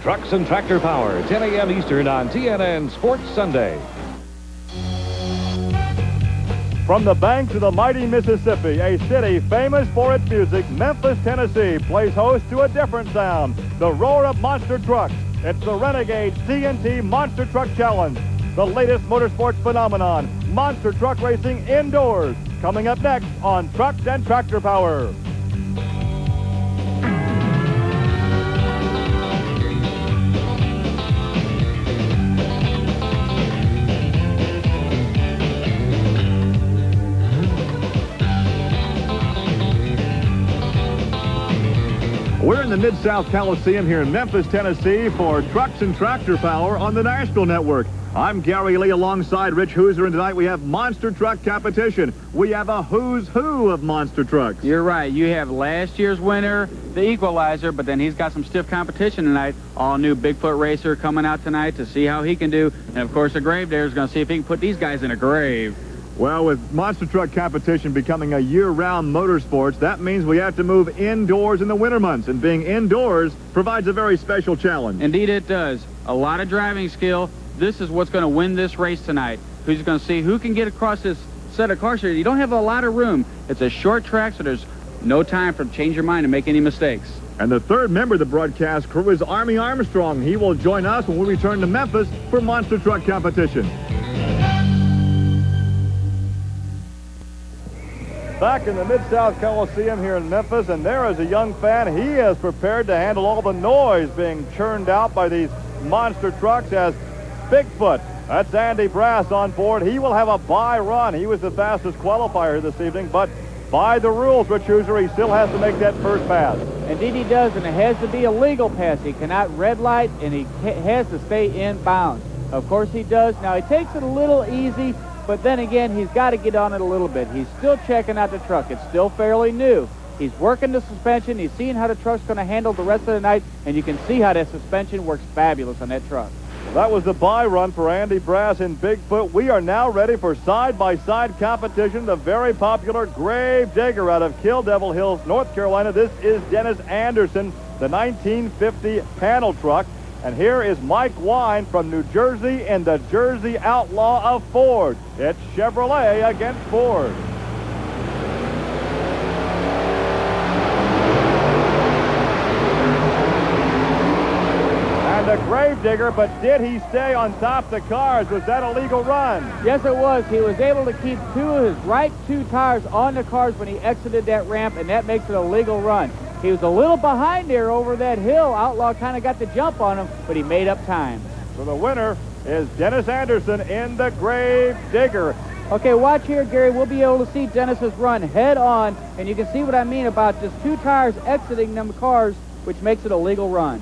Trucks and Tractor Power, 10 a.m. Eastern on TNN Sports Sunday. From the banks of the mighty Mississippi, a city famous for its music, Memphis, Tennessee plays host to a different sound, the roar of monster trucks. It's the Renegades TNT Monster Truck Challenge, the latest motorsports phenomenon, monster truck racing indoors, coming up next on Trucks and Tractor Power. We're in the Midsouth Coliseum here in Memphis, Tennessee for Trucks and Tractor Power on the National Network. I'm Gary Lee alongside Rich Hooser, and tonight we have monster truck competition. We have a who's who of monster trucks. You're right. You have last year's winner, the Equalizer, but then he's got some stiff competition tonight. All new Bigfoot racer coming out tonight to see how he can do. And, of course, the Gravedigger is going to see if he can put these guys in a grave. Well, with monster truck competition becoming a year-round motorsports, that means we have to move indoors in the winter months, and being indoors provides a very special challenge. Indeed it does. A lot of driving skill. This is what's going to win this race tonight. Who's going to see who can get across this set of cars here. You don't have a lot of room. It's a short track, so there's no time for change your mind and make any mistakes. And the third member of the broadcast crew is Armstrong. He will join us when we return to Memphis for monster truck competition. Back in the Mid-South Coliseum here in Memphis, and there is a young fan. He is prepared to handle all the noise being churned out by these monster trucks as Bigfoot. That's Andy Brass on board. He will have a bye run. He was the fastest qualifier this evening, but by the rules, Rich Hooser, he still has to make that first pass. Indeed he does, and it has to be a legal pass. He cannot red light, and he has to stay in bounds. Of course he does. Now he takes it a little easy, but then again, he's got to get on it a little bit. He's still checking out the truck. It's still fairly new. He's working the suspension. He's seeing how the truck's going to handle the rest of the night, and you can see how that suspension works fabulous on that truck. That was the bye run for Andy Brass in Bigfoot. We are now ready for side-by-side competition. The very popular Gravedigger out of Kill Devil Hills, North Carolina. This is Dennis Anderson, the 1950 panel truck. And here is Mike Wine from New Jersey and the Jersey Outlaw of Ford. It's Chevrolet against Ford. And the Gravedigger, but did he stay on top of the cars? Was that a legal run? Yes, it was. He was able to keep two of his right two tires on the cars when he exited that ramp, and that makes it a legal run. He was a little behind there over that hill. Outlaw kind of got the jump on him, but he made up time. So the winner is Dennis Anderson in the Gravedigger. Okay, watch here, Gary. We'll be able to see Dennis's run head on, and you can see what I mean about just two tires exiting them cars, which makes it a legal run.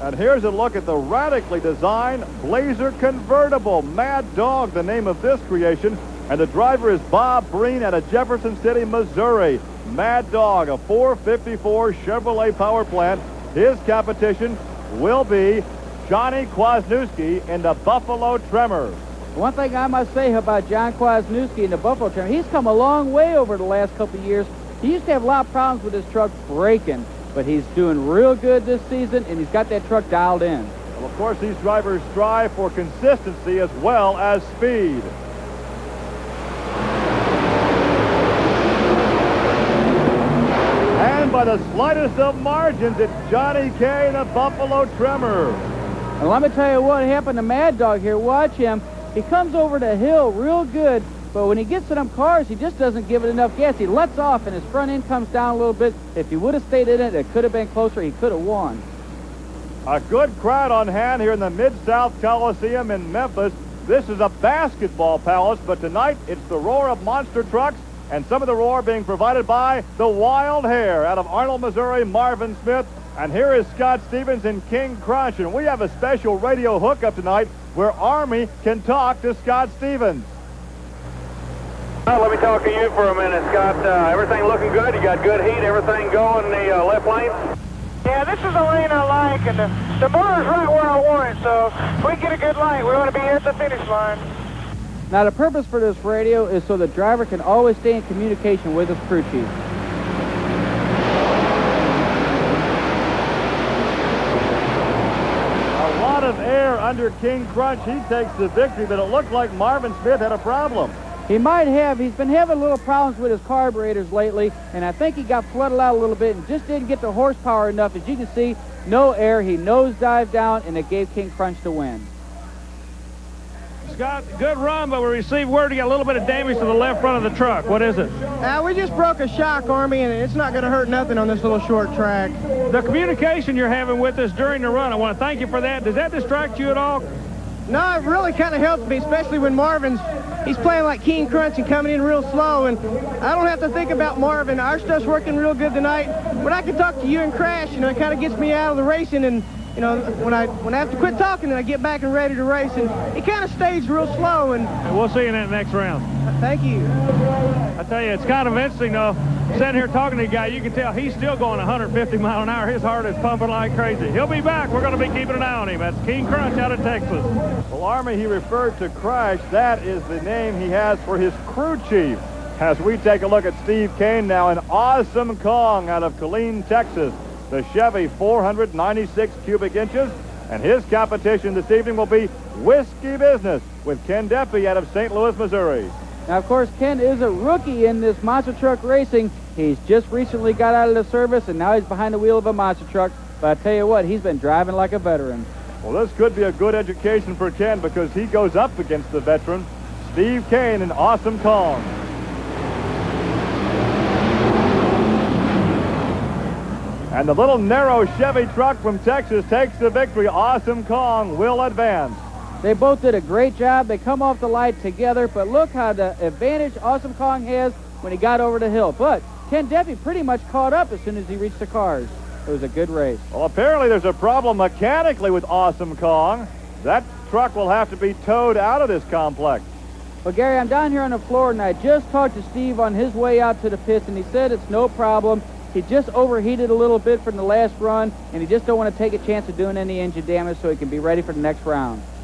And here's a look at the radically designed Blazer convertible. Mad Dog, the name of this creation. And the driver is Bob Breen out of Jefferson City, Missouri. Mad Dog, a 454 Chevrolet power plant. His competition will be Johnny Kwasniewski in the Buffalo Tremor. One thing I must say about John Kwasniewski in the Buffalo Tremor, he's come a long way over the last couple of years. He used to have a lot of problems with his truck braking, but he's doing real good this season, and he's got that truck dialed in. Well, of course, these drivers strive for consistency as well as speed. And by the slightest of margins, it's Johnny K. the Buffalo Tremor. And let me tell you what happened to Mad Dog here. Watch him. He comes over the hill real good, but when he gets to them cars, he just doesn't give it enough gas. He lets off, and his front end comes down a little bit. If he would have stayed in it, it could have been closer. He could have won. A good crowd on hand here in the Mid-South Coliseum in Memphis. This is a basketball palace, but tonight it's the roar of monster trucks, and some of the roar being provided by the Wild Hare out of Arnold, Missouri, Marvin Smith. And here is Scott Stevens and King Crunch. And we have a special radio hookup tonight where Army can talk to Scott Stevens. Let me talk to you for a minute, Scott. Everything looking good? You got good heat? Everything going in the left lane? Yeah, this is the lane I like, and the motor's right where I want it, so if we can get a good light, we want to be at the finish line. Now, the purpose for this radio is so the driver can always stay in communication with his crew chief. of air under King Crunch. He takes the victory, but it looked like Marvin Smith had a problem. He might have. He's been having little problems with his carburetors lately, and I think he got flooded out a little bit and just didn't get the horsepower enough. As you can see, no air. He nosedived down, and it gave King Crunch the win. Scott, good run, but we received word you got a little bit of damage to the left front of the truck. What is it? We just broke a shock, Army, and it's not going to hurt nothing on this little short track. The communication you're having with us during the run, I want to thank you for that. Does that distract you at all? No, it really kind of helps me, especially when he's playing like King Crunch and coming in real slow, and I don't have to think about Marvin. Our stuff's working real good tonight. When I can talk to you and Crash, you know, it kind of gets me out of the racing, and you know, when I have to quit talking, then I get back and ready to race, and it kind of stays real slow. And we'll see you in that next round. Thank you. I tell you, it's kind of interesting, though. Sitting here talking to the guy, you can tell he's still going 150 miles an hour. His heart is pumping like crazy. He'll be back. We're going to be keeping an eye on him. That's King Crunch out of Texas. Well, Army, he referred to Crash. That is the name he has for his crew chief. As we take a look at Steve Kane now, an awesome Kong out of Killeen, Texas. The Chevy 496 cubic inches. And his competition this evening will be Whiskey Business with Ken Deppy out of St. Louis, Missouri. Now, of course, Ken is a rookie in this monster truck racing. He's just recently got out of the service, and now he's behind the wheel of a monster truck. But I tell you what, he's been driving like a veteran. Well, this could be a good education for Ken because he goes up against the veteran, Steve Kane, in Awesome Kong. And the little narrow Chevy truck from Texas takes the victory. Awesome Kong will advance. They both did a great job. They come off the light together, but look how the advantage Awesome Kong has when he got over the hill. But Ken Deppy pretty much caught up as soon as he reached the cars. It was a good race. Well, apparently there's a problem mechanically with Awesome Kong. That truck will have to be towed out of this complex. Well, Gary, I'm down here on the floor, and I just talked to Steve on his way out to the pits, and he said it's no problem. He just overheated a little bit from the last run, and he just don't want to take a chance of doing any engine damage so he can be ready for the next round.